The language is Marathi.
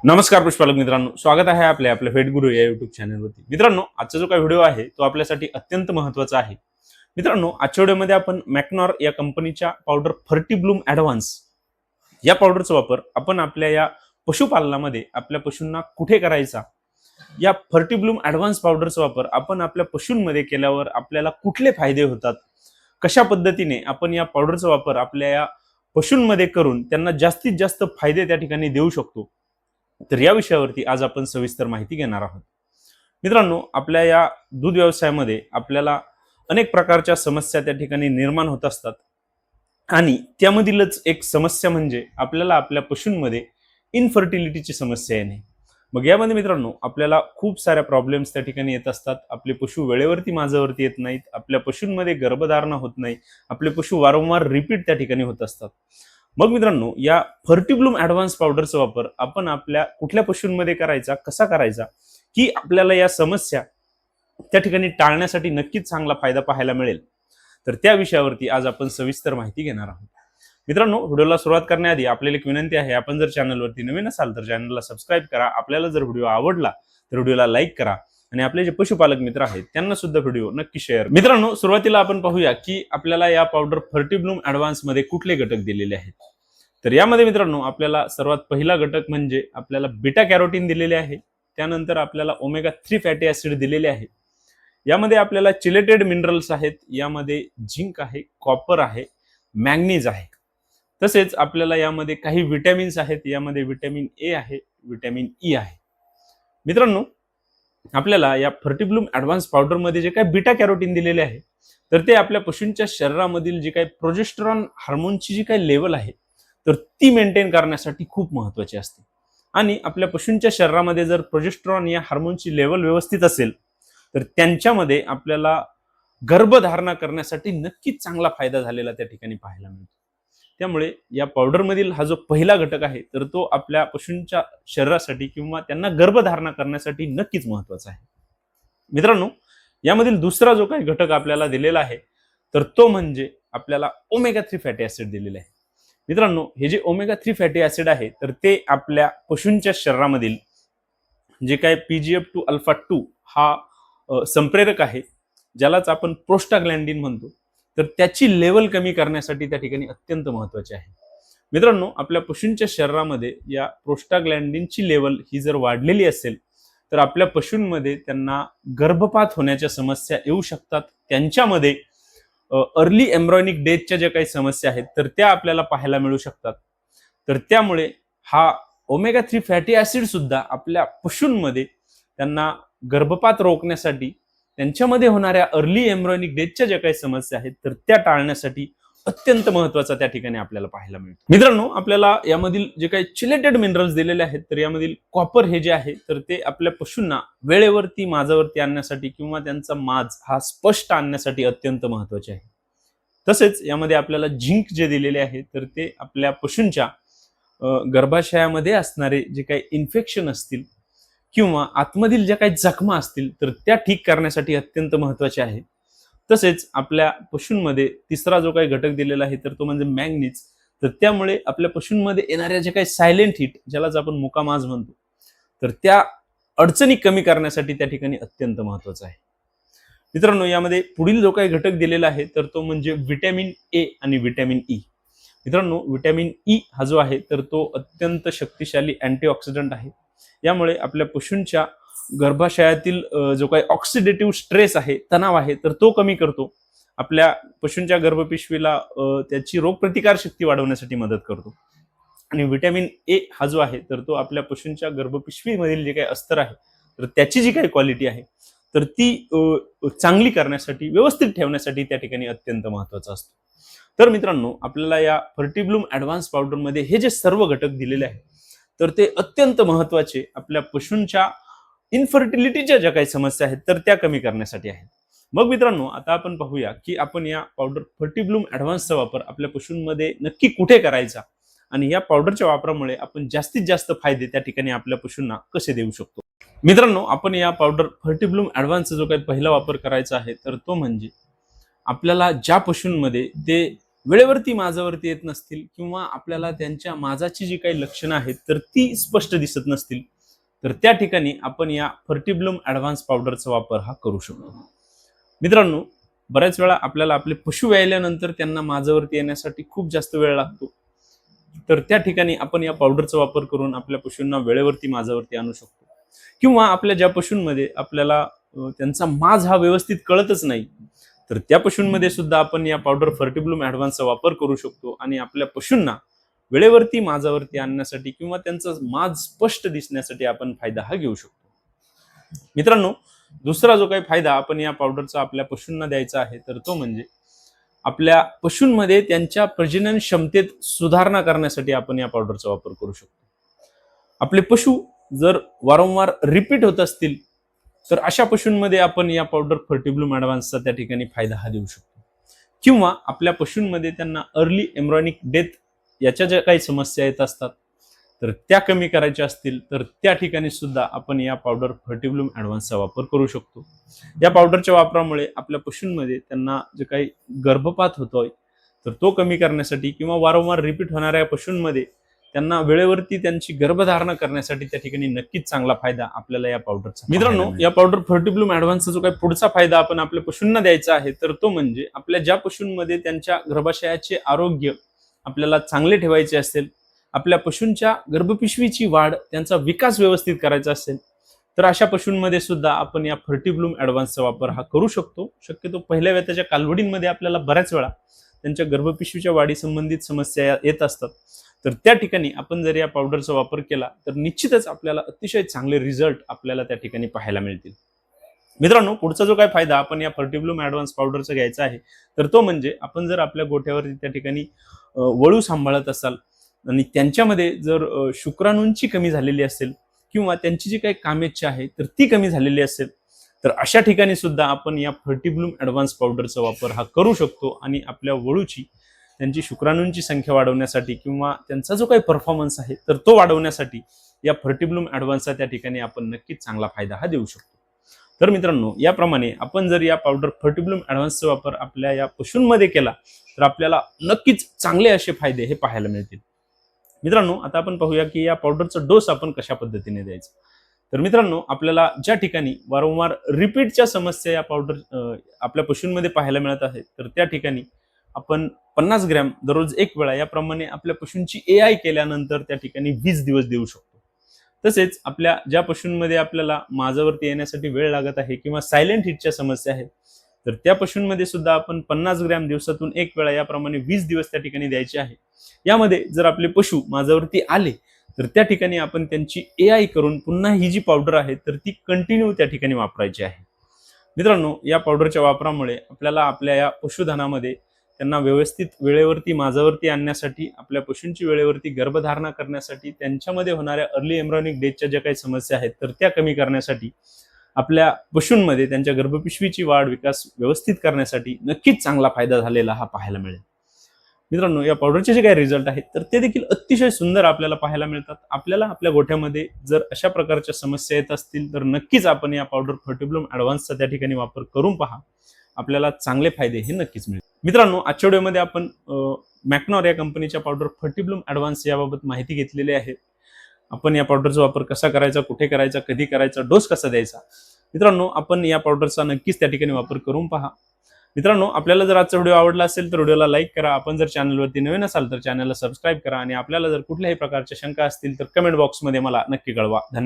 नमस्कार पुष्पालक मित्रांनो, स्वागत आहे आपल्या फेट गुरु या युट्यूब चॅनलवरती. मित्रांनो, आजचा जो काही व्हिडिओ आहे तो आपल्यासाठी अत्यंत महत्त्वाचा आहे. मित्रांनो, आजच्या व्हिडिओमध्ये आपण मॅकनॉर या कंपनीच्या पावडर फर्टीब्लूम ॲडव्हान्स या पावडरचा वापर आपण आपल्या या पशुपालनामध्ये आपल्या पशूंना कुठे करायचा, या फर्टीब्लूम ॲडव्हान्स पावडरचा वापर आपण आपल्या पशूंमध्ये केल्यावर आपल्याला कुठले फायदे होतात, कशा पद्धतीने आपण या पावडरचा वापर आपल्या या पशूंमध्ये करून त्यांना जास्तीत जास्त फायदे त्या ठिकाणी देऊ शकतो, तर या विषयावरती आज आपण सविस्तर माहिती घेणार आहोत. मित्रांनो, आपल्या या दूध व्यवसायामध्ये आपल्याला अनेक प्रकारच्या समस्या त्या ठिकाणी निर्माण होत असतात आणि त्यामधीलच एक समस्या म्हणजे आपल्याला आपल्या पशूंमध्ये इनफर्टिलिटीची समस्या येणे. मग यामध्ये मित्रांनो आपल्याला खूप साऱ्या प्रॉब्लेम्स त्या ठिकाणी येत असतात. आपले पशु वेळेवरती माझ्यावरती येत नाहीत, आपल्या पशूंमध्ये गर्भधारणा होत नाही, आपले पशु वारंवार रिपीट त्या ठिकाणी होत असतात. मग मित्रांनो, या फर्टीब्लूम ॲडव्हान्स पावडरचा वापर आपण आपल्या कुठल्या पशूंमध्ये करायचा, कसा करायचा, की आपल्याला या समस्या त्या ठिकाणी टाळण्यासाठी नक्कीच चांगला फायदा पाहायला मिळेल, तर त्या विषयावरती आज आपण सविस्तर माहिती घेणार आहोत. मित्रांनो, व्हिडिओला सुरुवात करण्याआधी आपल्याला एक विनंती आहे, आपण जर चॅनलवरती नवीन असाल तर चॅनलला सबस्क्राईब करा. आपल्याला जर व्हिडिओ आवडला तर व्हिडिओला लाईक करा आणि आपले जे पशुपालक मित्र आहेत त्यांना सुद्धा व्हिडिओ नक्की शेअर. मित्रांनो, सुरुवातीला आपण पाहूया की आपल्याला या पावडर फर्टीब्लूम ॲडव्हान्स मध्ये कुठले घटक दिलेले आहेत. तर यामध्ये मित्रांनो आपल्याला सर्वात पहिला घटक म्हणजे आपल्याला बीटा कॅरोटीन दिलेले आहे. त्यानंतर आपल्याला ओमेगा 3 फॅटी ऍसिड दिलेले आहे. यामध्ये आपल्याला चिलेटेड मिनरल्स आहेत. यामध्ये झिंक आहे, कॉपर आहे, मॅंगनीज आहे. तसेच आपल्याला यामध्ये काही विटॅमिन्स आहेत. यामध्ये विटॅमिन ए आहे, विटॅमिन ई आहे. मित्रांनो, आपल्याला या फर्टीब्लूम ॲडव्हान्स पावडर मध्ये जे काही बीटा कॅरोटीन दिलेले आहे तर ते आपल्या पशूंच्या शरीरामधील जी काही प्रोजेस्टेरॉन हार्मोनची जी काही लेवल आहे तर ती मेंटेन करण्यासाठी खूप महत्त्वाची असते. आणि आपल्या पशूंच्या शरीरामध्ये जर प्रोजेस्टेरॉन या हार्मोनची लेवल व्यवस्थित असेल तर त्यांच्यामध्ये आपल्याला गर्भधारणा करण्यासाठी नक्कीच चांगला फायदा झालेला त्या ठिकाणी पाहायला मिळतो. त्यामुळे या पावडरमधील हा जो पहिला घटक आहे तर तो आपल्या पशूंच्या शरीरासाठी किंवा त्यांना गर्भधारणा करण्यासाठी नक्कीच महत्त्वाचा आहे. मित्रांनो, यामधील दुसरा जो काही घटक आपल्याला दिलेला आहे तर तो म्हणजे आपल्याला ओमेगा 3 फॅटी ऍसिड दिलेले आहे. मित्रांनो, हे जे ओमेगा 3 फॅटी ऍसिड आहे तर ते आपल्या पशूंच्या शरीरामधील जे काही PGF2 अल्फा 2 हा संप्रेरक आहे, ज्यालाच आपण प्रोस्टाग्लॅन्डिन म्हणतो, तर त्याची लेवल कमी करण्यासाठी त्या ठिकाणी अत्यंत महत्त्वाचे आहे. मित्रांनो, आपल्या पशूंच्या शरीरामध्ये या प्रोस्टाग्लॅन्डिनची लेवल ही जर वाढलेली असेल तर आपल्या पशूंमध्ये त्यांना गर्भपात होण्याच्या समस्या येऊ शकतात. त्यांच्यामध्ये अर्ली एम्ब्रॉयनिक डेथच्या ज्या काही समस्या आहेत तर त्या आपल्याला पाहायला मिळू शकतात. तर त्यामुळे हा ओमेगा 3 फॅटी ऍसिड सुद्धा आपल्या पशूंमध्ये त्यांना गर्भपात रोखण्यासाठी, त्यांच्यामध्ये होणाऱ्या अर्ली एम्ब्रॉयनिक डेथच्या ज्या काही समस्या आहेत तर त्या टाळण्यासाठी अत्यंत महत्त्वाचा त्या ठिकाणी आपल्याला पाहायला मिळतो. मित्रांनो, आपल्याला यामधील जे काही चिलेटेड मिनरल्स दिलेले आहेत तर यामधील कॉपर हे जे आहे तर ते आपल्या पशूंना वेळेवरती माझावरती आणण्यासाठी किंवा त्यांचा माज हा स्पष्ट आणण्यासाठी अत्यंत महत्त्वाचे आहे. तसेच यामध्ये आपल्याला झिंक जे दिलेले आहे तर ते आपल्या पशूंच्या गर्भाशयामध्ये असणारे जे काही इन्फेक्शन असतील किंवा आतमधील ज्या काही जखमा असतील तर त्या ठीक करण्यासाठी अत्यंत महत्त्वाचे आहे. तसेच आपल्या पशूंमध्ये तिसरा जो काही घटक दिलेला आहे तर तो म्हणजे मॅंगनीज. तर त्यामुळे आपल्या पशूंमध्ये येणाऱ्या जे काही सायलेंट हिट, ज्यालाच आपण मुकामाज म्हणतो, तर त्या अडचणी कमी करण्यासाठी त्या ठिकाणी अत्यंत महत्त्वाचा आहे. मित्रांनो, यामध्ये पुढील जो काही घटक दिलेला आहे तर तो म्हणजे विटॅमिन ए आणि विटॅमिन ई. मित्रांनो, विटॅमिन ई हा जो आहे तर तो अत्यंत शक्तिशाली अँटीऑक्सिडंट आहे. यामुळे आपल्या पशूंच्या गर्भाशयातील जो काही ऑक्सिडेटिव्ह स्ट्रेस आहे, तणाव आहे, तर तो कमी करतो. आपल्या पशूंच्या गर्भपिशवीला त्याची रोगप्रतिकार शक्ती वाढवण्यासाठी मदत करतो. आणि विटॅमिन ए हा जो आहे तर तो आपल्या पशूंच्या गर्भपिशवीमधील जे काही अस्तर आहे तर त्याची जी काही क्वालिटी आहे तर ती चांगली करण्यासाठी, व्यवस्थित ठेवण्यासाठी त्या ठिकाणी अत्यंत महत्त्वाचा असतो. तर मित्रांनो, आपल्याला या फर्टीब्लूम ॲडव्हान्स पावडरमध्ये हे जे सर्व घटक दिलेले आहेत तर ते अत्यंत महत्त्वाचे आपल्या पशूंच्या इनफर्टिलिटीच्या ज्या काही समस्या आहेत तर त्या कमी करण्यासाठी आहेत. मग मित्रांनो, आता आपण पाहूया की आपण या पावडर फर्टीब्लूम ॲडव्हान्सचा वापर आपल्या पशूंमध्ये नक्की कुठे करायचा आणि या पावडरच्या वापरामुळे आपण जास्तीत जास्त फायदे त्या ठिकाणी आपल्या पशूंना कसे देऊ शकतो. मित्रांनो, आपण या पावडर फर्टीब्लूम ॲडव्हान्सचा जो काही पहिला वापर करायचा आहे तर तो म्हणजे आपल्याला ज्या पशूंमध्ये ते वेळेवरती माझावरती येत नसतील किंवा आपल्याला त्यांच्या माझाची जी काही लक्षणं आहेत तर ती स्पष्ट दिसत नसतील, तर त्या ठिकाणी आपण या फर्टिब्लूम ॲडव्हान्स पावडरचा वापर हा करू शकतो. मित्रांनो, बऱ्याच वेळा आपल्याला आपले पशु व्यायल्यानंतर त्यांना माझावरती येण्यासाठी खूप जास्त वेळ लागतो, तर त्या ठिकाणी आपण या पावडरचा वापर करून आपल्या पशूंना वेळेवरती माझावरती आणू शकतो. किंवा आपल्या ज्या पशूंमध्ये आपल्याला त्यांचा माज हा व्यवस्थित कळतच नाही, तर त्या पशूंमध्ये सुद्धा आपण या पावडर फर्टिब्लूम ॲडव्हान्सचा वापर करू शकतो आणि आपल्या पशूंना वेळेवरती माझावरती आणण्यासाठी किंवा त्यांचा माज स्पष्ट दिसण्यासाठी आपण फायदा हा घेऊ शकतो. मित्रांनो, दुसरा जो काही फायदा आपण या पावडरचा आपल्या पशूंना द्यायचा आहे तर तो म्हणजे आपल्या पशूंमध्ये त्यांच्या प्रजनन क्षमतेत सुधारणा करण्यासाठी आपण या पावडरचा वापर करू शकतो. आपले पशु जर वारंवार रिपीट होत असतील तर अशा पशूंमध्ये आपण या पावडर फर्टिब्लूम ॲडव्हान्सचा त्या ठिकाणी फायदा हा देऊ शकतो. किंवा आपल्या पशूंमध्ये त्यांना अर्ली एम्ब्रॉनिक डेथ याच्या ज्या काही समस्या येत असतात तर त्या कमी करायच्या असतील तर त्या ठिकाणी सुद्धा आपण या पावडर फर्टिब्लूम ॲडव्हान्सचा वापर करू शकतो. या पावडरच्या वापरामुळे आपल्या पशूंमध्ये त्यांना जे काही गर्भपात होतोय तर तो कमी करण्यासाठी किंवा वारंवार रिपीट होणाऱ्या पशूंमध्ये त्यांना वेळेवरती त्यांची गर्भधारणा करण्यासाठी त्या ठिकाणी नक्कीच चांगला फायदा आपल्याला या पावडरचा. मित्रांनो, या पावडर फर्टिब्लूम ॲडव्हान्सचा जो काही पुढचा फायदा आपण आपल्या पशूंना द्यायचा आहे तर तो म्हणजे आपल्या ज्या पशूंमध्ये त्यांच्या गर्भाशयाचे आरोग्य आपल्याला चांगले ठेवायचे असेल, आपल्या पशूंच्या गर्भपिशवीची वाढ, त्यांचा विकास व्यवस्थित करायचा असेल तर अशा पशूंमध्ये सुद्धा आपण या फर्टिब्लूम ॲडव्हान्सचा वापर हा करू शकतो. शक्यतो पहिल्या वेताच्या कालवडींमध्ये आपल्याला बऱ्याच वेळा त्यांच्या गर्भपिशवीच्या वाढी संबंधित समस्या येत असतात, तर त्या ठिकाणी आपण जर या पावडरचा वापर केला तर निश्चितच आपल्याला अतिशय चांगले रिझल्ट आपल्याला त्या ठिकाणी पाहायला मिळतील. मित्रांनो, पुढचा जो काही फायदा आपण या फर्टिब्लूम ॲडव्हान्स पावडरचा घ्यायचा आहे तर तो म्हणजे आपण जर आपल्या गोठ्यावरती त्या ठिकाणी वळू सांभाळत असाल आणि त्यांच्यामध्ये जर शुक्राणूंची कमी झालेली असेल किंवा त्यांची जी काही कामेच्छा आहे तर ती कमी झालेली असेल तर अशा ठिकाणी सुद्धा आपण या फर्टिब्लूम ॲडव्हान्स पावडरचा वापर हा करू शकतो आणि आपल्या वळूची त्यांची शुक्राणूंची संख्या वाढवण्यासाठी किंवा त्यांचा जो काही परफॉर्मन्स आहे तर तो वाढवण्यासाठी या फर्टिब्लूम ॲडव्हान्सचा त्या ठिकाणी आपण नक्कीच चांगला फायदा हा देऊ शकतो. तर मित्रांनो, याप्रमाणे आपण जर या पावडर फर्टिब्लूम ॲडव्हान्सचा वापर आपल्या या पशूंमध्ये केला तर आपल्याला नक्कीच चांगले असे फायदे हे पाहायला मिळतील. मित्रांनो, आता आपण पाहूया की या पावडरचा डोस आपण कशा पद्धतीने द्यायचा. तर मित्रांनो, आपल्याला ज्या ठिकाणी वारंवार रिपीटच्या समस्या या पावडर आपल्या पशूंमध्ये पाहायला मिळत आहेत तर त्या ठिकाणी आपण 50 ग्रॅम दररोज एक वेळा याप्रमाणे आपल्या पशूंची AI केल्यानंतर त्या ठिकाणी 20 दिवस देऊ शकतो. तसेच आपल्या ज्या पशूंमध्ये आपल्याला माझावरती येण्यासाठी वेळ लागत आहे किंवा सायलेंट हिटच्या समस्या आहेत तर त्या पशूंमध्ये सुद्धा आपण 50 ग्रॅम दिवसातून एक वेळा याप्रमाणे 20 दिवस त्या ठिकाणी द्यायचे आहे. यामध्ये जर आपले पशु माझावरती आले तर त्या ठिकाणी आपण त्यांची AI करून पुन्हा ही जी पावडर आहे तर ती कंटिन्यू त्या ठिकाणी वापरायची आहे. मित्रांनो, या पावडरच्या वापरामुळे आपल्याला आपल्या या पशुधनामध्ये त्यांना व्यवस्थित वेळेवरती माझावरती आणण्यासाठी, आपल्या पशूंची वेळेवरती गर्भधारणा करण्यासाठी, त्यांच्यामध्ये होणाऱ्या अर्ली एम्ब्रॉनिक डेथच्या ज्या काही समस्या आहेत तर त्या कमी करण्यासाठी, आपल्या पशूंमध्ये त्यांच्या गर्भपिशवीची वाढ विकास व्यवस्थित करण्यासाठी नक्कीच चांगला फायदा झालेला हा पाहायला मिळेल. मित्रांनो, या पावडरचे जे काही रिझल्ट आहेत तर ते देखील अतिशय सुंदर आपल्याला पाहायला मिळतात. आपल्याला आपल्या गोठ्यामध्ये जर अशा प्रकारच्या समस्या येत असतील तर नक्कीच आपण या पावडर फर्टिब्लूम ॲडव्हान्सचा त्या ठिकाणी वापर करून पहा, आपल्याला चांगले फायदे हे नक्कीच मिळतील. मित्रांनो, आजच्या व्हिडिओमध्ये आपण मॅक्नॉर या कंपनीच्या पावडर फर्टिब्लूम ॲडव्हान्स याबाबत माहिती घेतलेली आहे. आपण या पावडरचा वापर कसा करायचा, कुठे करायचा, कधी करायचा, डोस कसा द्यायचा. मित्रांनो, आपण या पावडरचा नक्कीच त्या ठिकाणी वापर करून पहा. मित्रांनो, आपल्याला जर आजचा व्हिडिओ आवडला असेल तर व्हिडिओला लाईक करा. आपण जर चॅनलवरती नवीन असाल तर चॅनलला सबस्क्राईब करा आणि आपल्याला जर कुठल्याही प्रकारच्या शंका असतील तर कमेंट बॉक्समध्ये मला नक्की कळवा. धन्यवाद.